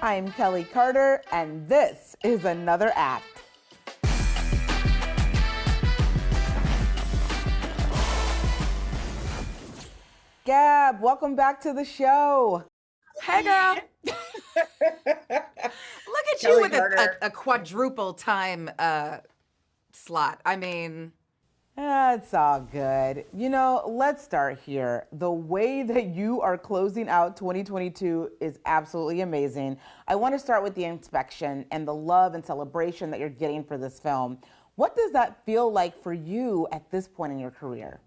I'm Kelly Carter, and this is Another Act. Gab, welcome back to the show. Hey, girl. Look at Kelly you with Carter. a quadruple time slot. I mean, It's all good. You know, let's start here. The way that you are closing out 2022 is absolutely amazing. I want to start with the inspection and the love and celebration that you're getting for this film. What does that feel like for you at this point in your career?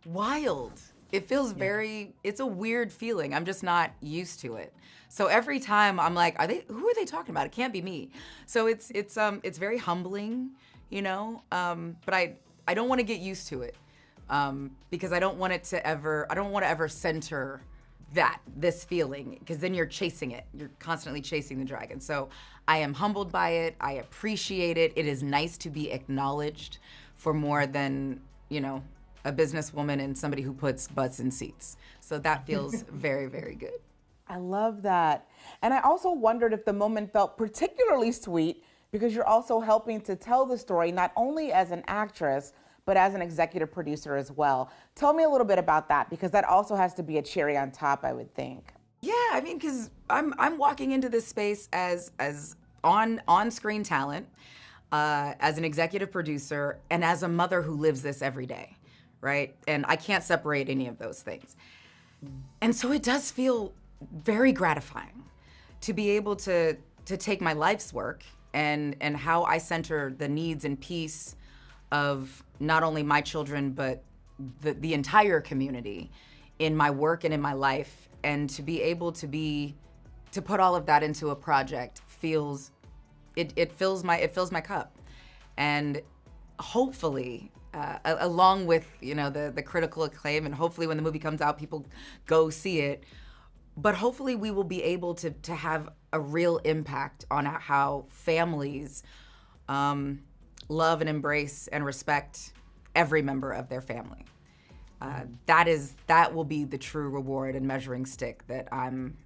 wild. It feels it's a weird feeling. I'm just not used to it. So every time I'm like, who are they talking about? It can't be me. So it's very humbling, you know? But I don't want to get used to it. Because I don't want to ever center this feeling, because then you're chasing it. You're constantly chasing the dragon. So I am humbled by it. I appreciate it. It is nice to be acknowledged for more than, you know, a businesswoman and somebody who puts butts in seats. So that feels very, very good. I love that. And I also wondered if the moment felt particularly sweet because you're also helping to tell the story not only as an actress, but as an executive producer as well. Tell me a little bit about that, because that also has to be a cherry on top, I would think. Yeah, I mean, because I'm walking into this space as on-screen talent, as an executive producer, and as a mother who lives this every day, right? And I can't separate any of those things. And so it does feel very gratifying to be able to take my life's work and how I center the needs and peace of not only my children, but the entire community in my work and in my life. And to be able to put all of that into a project fills my cup. And hopefully, along with, you know, the critical acclaim, and hopefully when the movie comes out, people go see it. But hopefully we will be able to have a real impact on how families love and embrace and respect every member of their family. That will be the true reward and measuring stick that I'm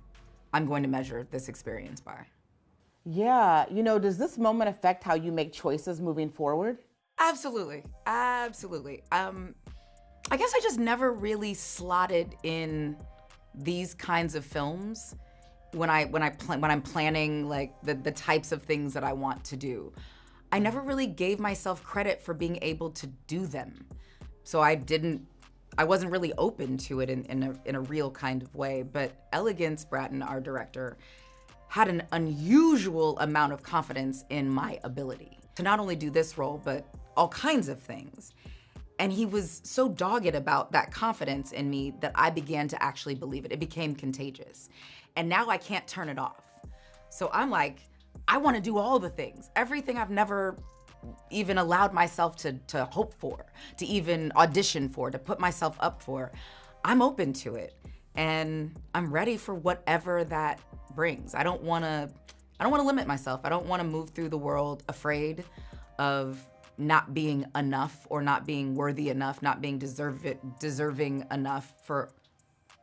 going to measure this experience by. Yeah, you know, does this moment affect how you make choices moving forward? Absolutely. I guess I just never really slotted in these kinds of films when I'm planning like the types of things that I want to do. I never really gave myself credit for being able to do them. So I wasn't really open to it in a real kind of way. But Elegance Bratton, our director, had an unusual amount of confidence in my ability to not only do this role, but all kinds of things. And he was so dogged about that confidence in me that I began to actually believe it. It became contagious. And now I can't turn it off. So I'm like, I want to do all the things, everything I've never even allowed myself to hope for, to even audition for, to put myself up for. I'm open to it, and I'm ready for whatever that brings. I don't want to limit myself. I don't want to move through the world afraid of not being enough, or not being worthy enough, not being deserving enough for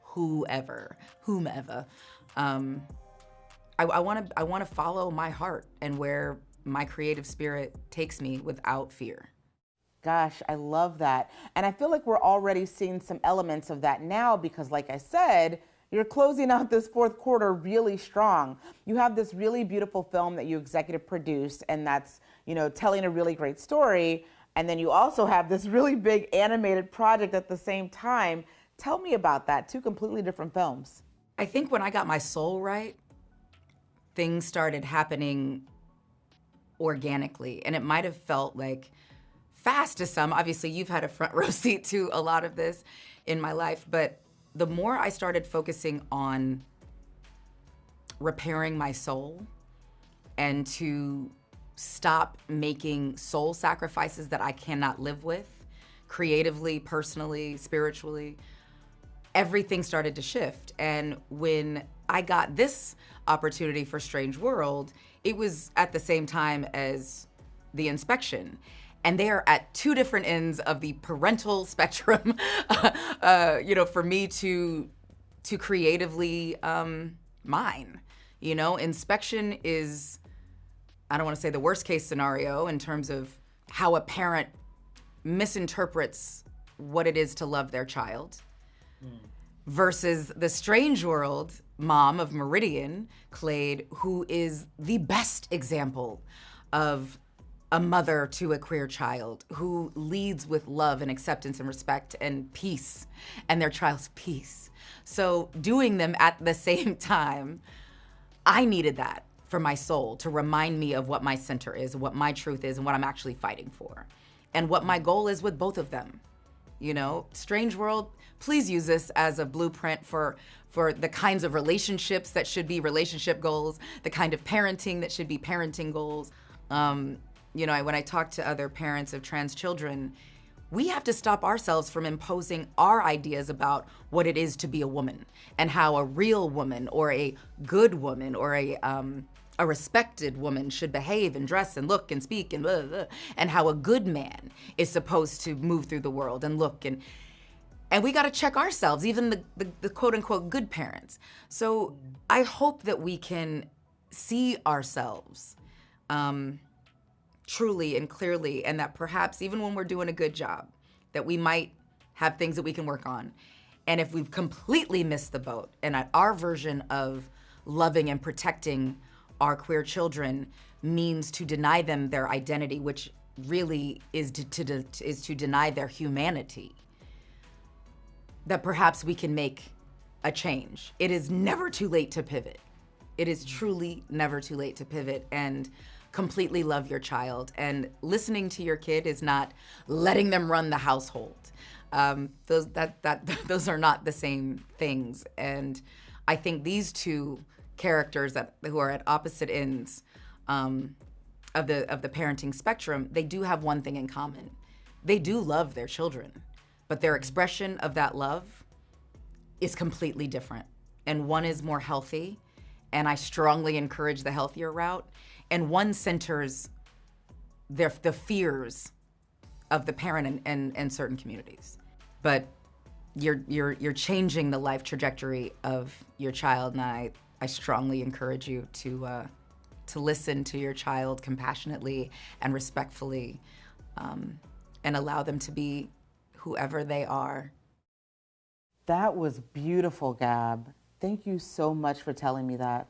whomever. I want to follow my heart and where my creative spirit takes me without fear. Gosh, I love that. And I feel like we're already seeing some elements of that now because, like I said, you're closing out this fourth quarter really strong. You have this really beautiful film that you executive produced, and that's, you know, telling a really great story. And then you also have this really big animated project at the same time. Tell me about that. Two completely different films. I think when I got my soul right, things started happening organically, and it might have felt like fast to some. Obviously, you've had a front row seat to a lot of this in my life, but the more I started focusing on repairing my soul and to stop making soul sacrifices that I cannot live with, creatively, personally, spiritually, everything started to shift. And when I got this opportunity for Strange World, it was at the same time as The Inspection. And they are at two different ends of the parental spectrum, for me to creatively mine. You know, inspection is, I don't want to say the worst case scenario in terms of how a parent misinterprets what it is to love their child, versus the strange world mom of Meridian, Clade, who is the best example of a mother to a queer child, who leads with love and acceptance and respect and peace, and their child's peace. So doing them at the same time, I needed that for my soul to remind me of what my center is, what my truth is, and what I'm actually fighting for, and what my goal is with both of them. You know, Strange World, please use this as a blueprint for the kinds of relationships that should be relationship goals, the kind of parenting that should be parenting goals. You know, when I talk to other parents of trans children, we have to stop ourselves from imposing our ideas about what it is to be a woman, and how a real woman or a good woman or a respected woman should behave and dress and look and speak and blah, blah, blah, and how a good man is supposed to move through the world and look, and we got to check ourselves, even the quote unquote good parents. So I hope that we can see ourselves truly and clearly, and that perhaps even when we're doing a good job, that we might have things that we can work on. And if we've completely missed the boat, and our version of loving and protecting our queer children means to deny them their identity, which really is to deny their humanity, that perhaps we can make a change. It is never too late to pivot. It is truly never too late to pivot and completely love your child. And listening to your kid is not letting them run the household. Those are not the same things. And I think these two characters who are at opposite ends of the parenting spectrum, they do have one thing in common. They do love their children, but their expression of that love is completely different. And one is more healthy, and I strongly encourage the healthier route. And one centers the fears of the parent in certain communities. But you're changing the life trajectory of your child, and I strongly encourage you to listen to your child compassionately and respectfully, and allow them to be whoever they are. That was beautiful, Gab. Thank you so much for telling me that.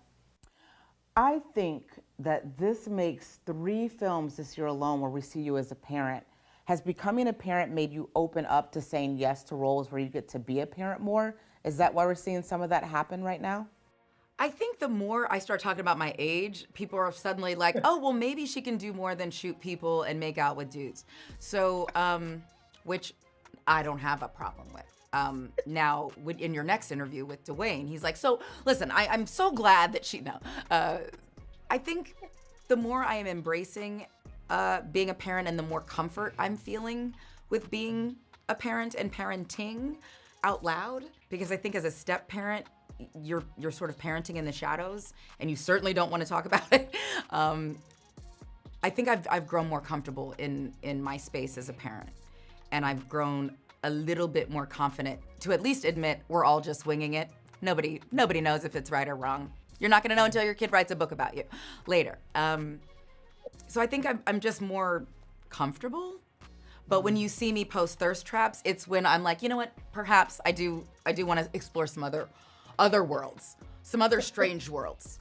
I think that this makes 3 films this year alone where we see you as a parent. Has becoming a parent made you open up to saying yes to roles where you get to be a parent more? Is that why we're seeing some of that happen right now? I think the more I start talking about my age, people are suddenly like, oh, well, maybe she can do more than shoot people and make out with dudes. So, which I don't have a problem with. Now, in your next interview with Dwayne, he's like, so listen, I'm so glad that I think the more I am embracing being a parent and the more comfort I'm feeling with being a parent and parenting out loud, because I think as a step parent, you're sort of parenting in the shadows, and you certainly don't want to talk about it. I think I've grown more comfortable in my space as a parent, and I've grown a little bit more confident to at least admit we're all just winging it. Nobody knows if it's right or wrong. You're not gonna know until your kid writes a book about you later. So I think I'm just more comfortable. But when you see me post thirst traps, it's when I'm like, you know what? Perhaps I do want to explore some other worlds, some other strange worlds.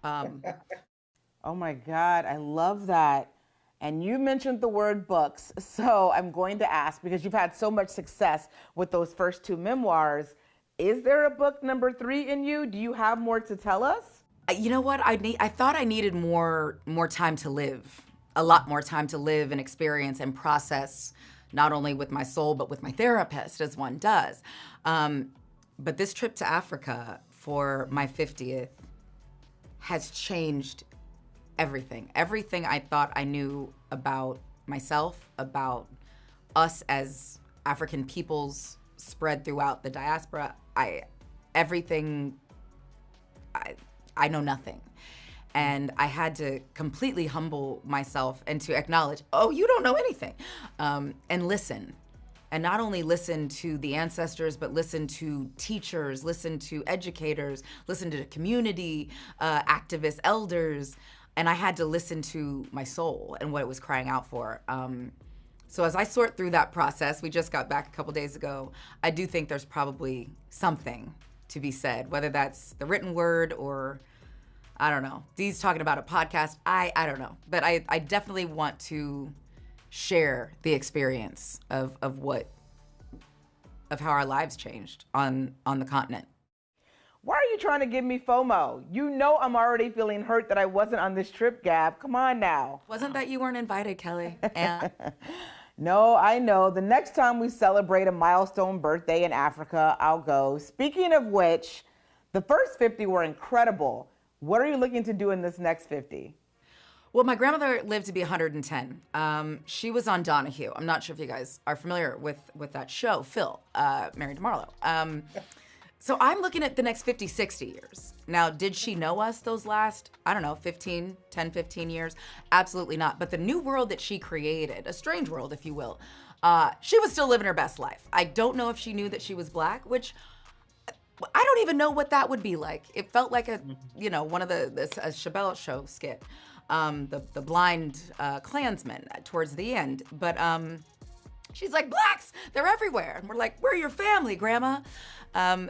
Oh my God, I love that. And you mentioned the word books, so I'm going to ask, because you've had so much success with those first 2 memoirs, is there a book number 3 in you? Do you have more to tell us? You know what? I thought I needed more time to live, a lot more time to live and experience and process, not only with my soul, but with my therapist, as one does. But this trip to Africa for my 50th has changed everything. Everything I thought I knew about myself, about us as African peoples spread throughout the diaspora, I know nothing. And I had to completely humble myself and to acknowledge, oh, you don't know anything, and listen. and not only listen to the ancestors, but listen to teachers, listen to educators, listen to the community, activists, elders. And I had to listen to my soul and what it was crying out for. So as I sort through that process, we just got back a couple days ago, I do think there's probably something to be said, whether that's the written word or, I don't know, Dee's talking about a podcast, I don't know. But I definitely want to share the experience of how our lives changed on the continent. Why are you trying to give me FOMO? You know I'm already feeling hurt that I wasn't on this trip, Gab. Come on now. Wasn't that you weren't invited, Kelly? And No, I know. The next time we celebrate a milestone birthday in Africa, I'll go. Speaking of which, the first 50 were incredible. What are you looking to do in this next 50? Well, my grandmother lived to be 110. She was on Donahue. I'm not sure if you guys are familiar with that show, Phil, Married to Marlo. So I'm looking at the next 50, 60 years. Now, did she know us those last, 10, 15 years? Absolutely not. But the new world that she created, a strange world, if you will, she was still living her best life. I don't know if she knew that she was Black, which I don't even know what that would be like. It felt like one of a Chappelle show skit, the blind Klansman towards the end. But she's like, Blacks, they're everywhere. And we're like, we're your family, Grandma.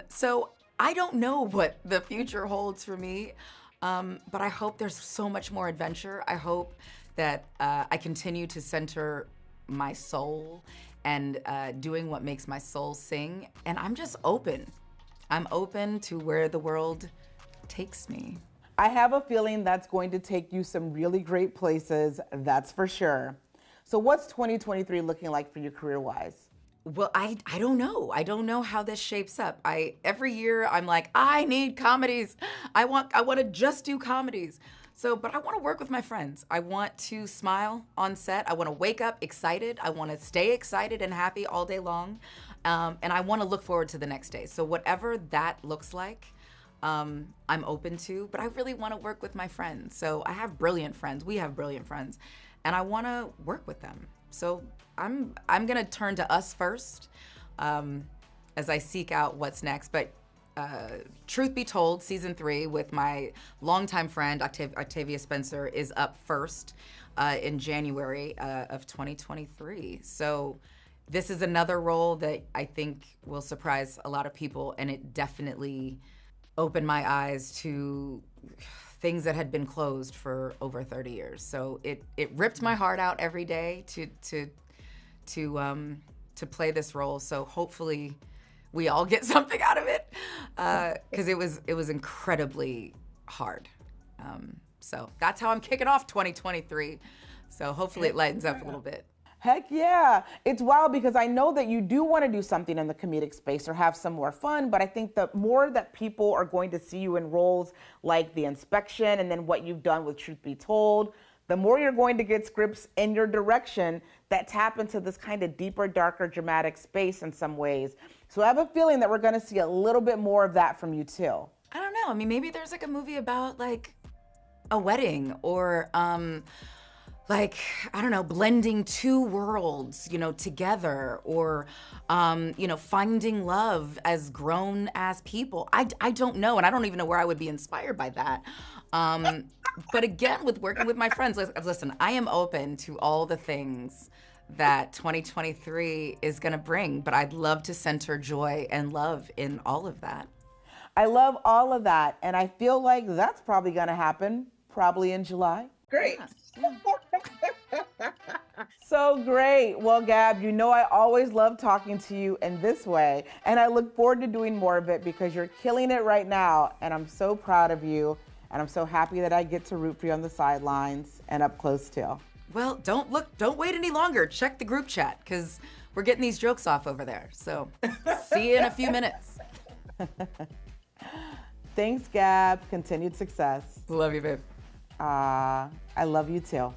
So I don't know what the future holds for me, but I hope there's so much more adventure. I hope that I continue to center my soul and doing what makes my soul sing. And I'm just open. I'm open to where the world takes me. I have a feeling that's going to take you some really great places, that's for sure. So what's 2023 looking like for you career-wise? Well, I don't know. I don't know how this shapes up. Every year I'm like, I need comedies. I want to just do comedies. But I want to work with my friends. I want to smile on set. I want to wake up excited. I want to stay excited and happy all day long. And I want to look forward to the next day. So whatever that looks like, I'm open to, but I really want to work with my friends. So I have brilliant friends. We have brilliant friends, and I want to work with them. So I'm gonna turn to us first as I seek out what's next. But truth be told, season 3 with my longtime friend Octavia Spencer is up first in January of 2023. So this is another role that I think will surprise a lot of people, and it definitely opened my eyes to things that had been closed for over 30 years. So it ripped my heart out every day to play this role. So hopefully we all get something out of it, because it was incredibly hard. So that's how I'm kicking off 2023. So hopefully it lightens up a little bit. Heck yeah. It's wild because I know that you do want to do something in the comedic space or have some more fun, but I think the more that people are going to see you in roles like The Inspection and then what you've done with Truth Be Told, the more you're going to get scripts in your direction that tap into this kind of deeper, darker, dramatic space in some ways. So I have a feeling that we're going to see a little bit more of that from you too. I don't know. I mean, maybe there's like a movie about like a wedding or I don't know, blending two worlds, together, or, finding love as grown as people. I don't know, and I don't even know where I would be inspired by that. But again, with working with my friends, listen, I am open to all the things that 2023 is gonna bring, but I'd love to center joy and love in all of that. I love all of that, and I feel like that's probably gonna happen, probably in July. Great. Yeah. So great. Well, Gab, I always love talking to you in this way, and I look forward to doing more of it because you're killing it right now, and I'm so proud of you, and I'm so happy that I get to root for you on the sidelines and up close too. Well, don't wait any longer. Check the group chat because we're getting these jokes off over there. So see you in a few minutes. Thanks, Gab. Continued success. Love you, babe. I love you too.